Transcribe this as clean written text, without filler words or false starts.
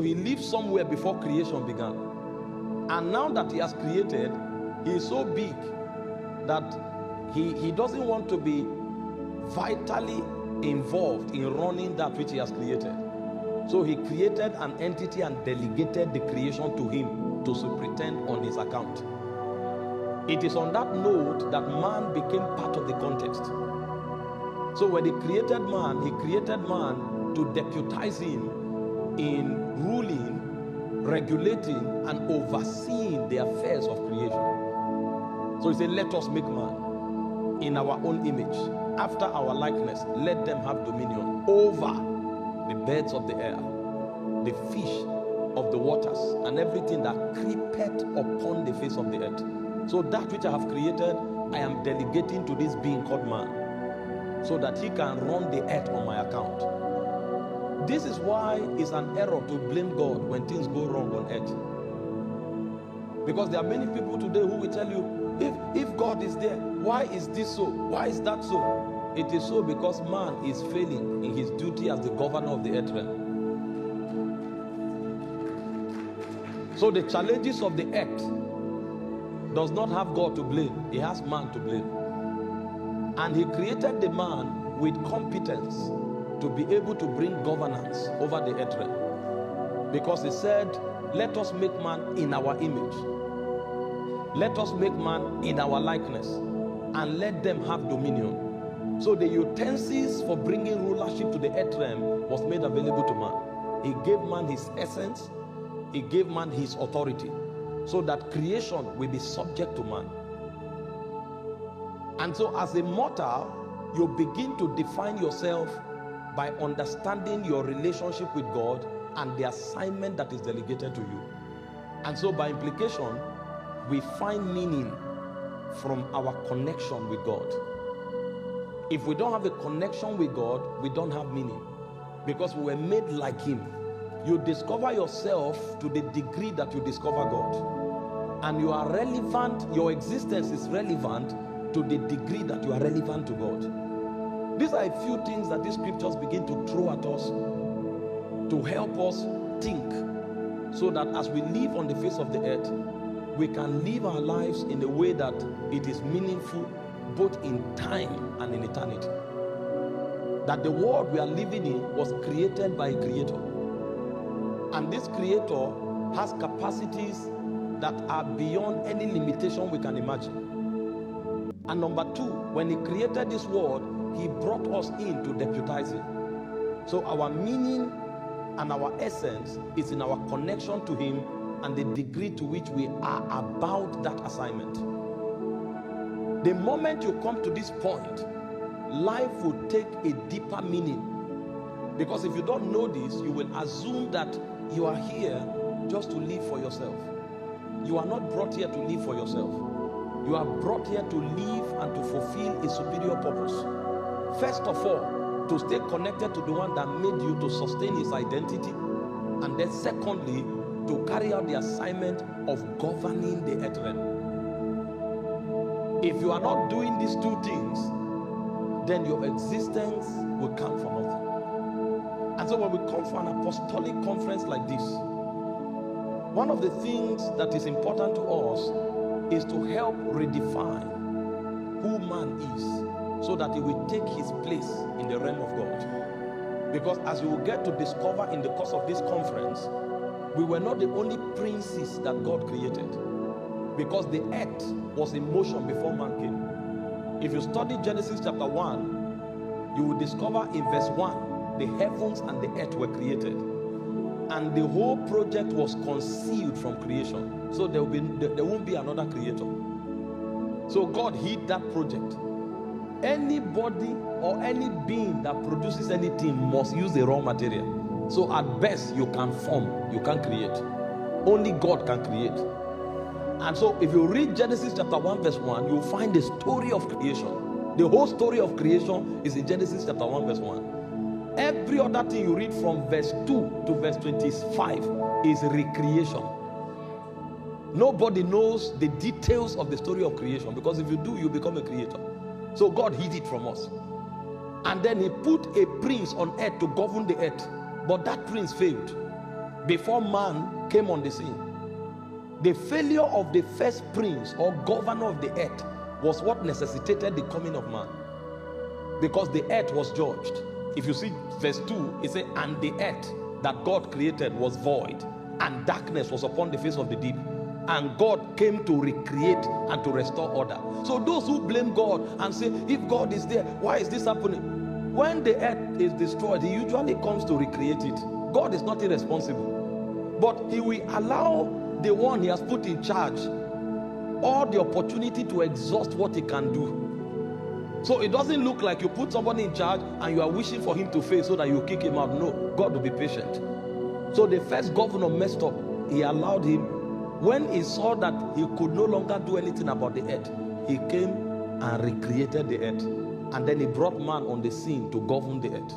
He lived somewhere before creation began. And now that he has created, he is so big that he doesn't want to be vitally involved in running that which he has created. So he created an entity and delegated the creation to him to superintend on his account. It is on that note that man became part of the context. So when he created man to deputize him in ruling, regulating, and overseeing the affairs of creation. So he said, let us make man in our own image, after our likeness. Let them have dominion over the birds of the air, the fish of the waters, and everything that creepeth upon the face of the earth. So that which I have created, I am delegating to this being called man, so that he can run the earth on my account. This is why it's an error to blame God when things go wrong on earth. Because there are many people today who will tell you, if God is there, why is this so? Why is that so? It is so because man is failing in his duty as the governor of the earth realm. So the challenges of the earth does not have God to blame. He has man to blame. And he created the man with competence to be able to bring governance over the earth realm. Because he said, let us make man in our image. Let us make man in our likeness, and let them have dominion. So the utensils for bringing rulership to the earth realm was made available to man. He gave man his essence. He gave man his authority, so that creation will be subject to man. And so as a mortal, you begin to define yourself by understanding your relationship with God and the assignment that is delegated to you. And so by implication, we find meaning from our connection with God. If we don't have a connection with God, we don't have meaning, because we were made like him. You discover yourself to the degree that you discover God, and you are relevant. Your existence is relevant to the degree that you are relevant to God. These are a few things that these scriptures begin to throw at us to help us think, so that as we live on the face of the earth, we can live our lives in a way that it is meaningful both in time and in eternity. That the world we are living in was created by a creator, and this creator has capacities that are beyond any limitation we can imagine. And number two, when he created this world, he brought us in to deputize him. So our meaning and our essence is in our connection to him and the degree to which we are about that assignment. The moment you come to this point, life will take a deeper meaning. Because if you don't know this, you will assume that you are here just to live for yourself. You are not brought here to live for yourself. You are brought here to live and to fulfill a superior purpose. First of all, to stay connected to the one that made you, to sustain his identity. And then secondly, to carry out the assignment of governing the earth realm. If you are not doing these two things, then your existence will count for nothing. And so when we come for an apostolic conference like this, one of the things that is important to us is to help redefine who man is, so that he will take his place in the realm of God. Because as you will get to discover in the course of this conference, we were not the only princes that God created, because the earth was in motion before man came. If you study Genesis chapter 1, you will discover in verse 1, the heavens and the earth were created. And the whole project was concealed from creation. So there won't be another creator. So God hid that project. Anybody or any being that produces anything must use the raw material. So at best, you can form, you can't create. Only God can create. And so if you read Genesis chapter 1 verse 1, you'll find the story of creation. The whole story of creation is in Genesis chapter 1 verse 1. Every other thing you read from verse 2 to verse 25 is recreation. Nobody knows the details of the story of creation, because if you do, you become a creator. So God hid it from us. And then he put a prince on earth to govern the earth. But that prince failed. before man came on the scene. The failure of the first prince or governor of the earth was what necessitated the coming of man, because the earth was judged. If you see verse 2, it says, and the earth that God created was void, and darkness was upon the face of the deep, and God came to recreate and to restore order. So those who blame God and say, if God is there, why is this happening? When the earth is destroyed, he usually comes to recreate it. God is not irresponsible, but he will allow the one he has put in charge all the opportunity to exhaust what he can do. So it doesn't look like you put somebody in charge and you are wishing for him to fail so that you kick him out. No, God will be patient. So the first governor messed up. He allowed him. When he saw that he could no longer do anything about the earth, he came and recreated the earth. And then he brought man on the scene to govern the earth.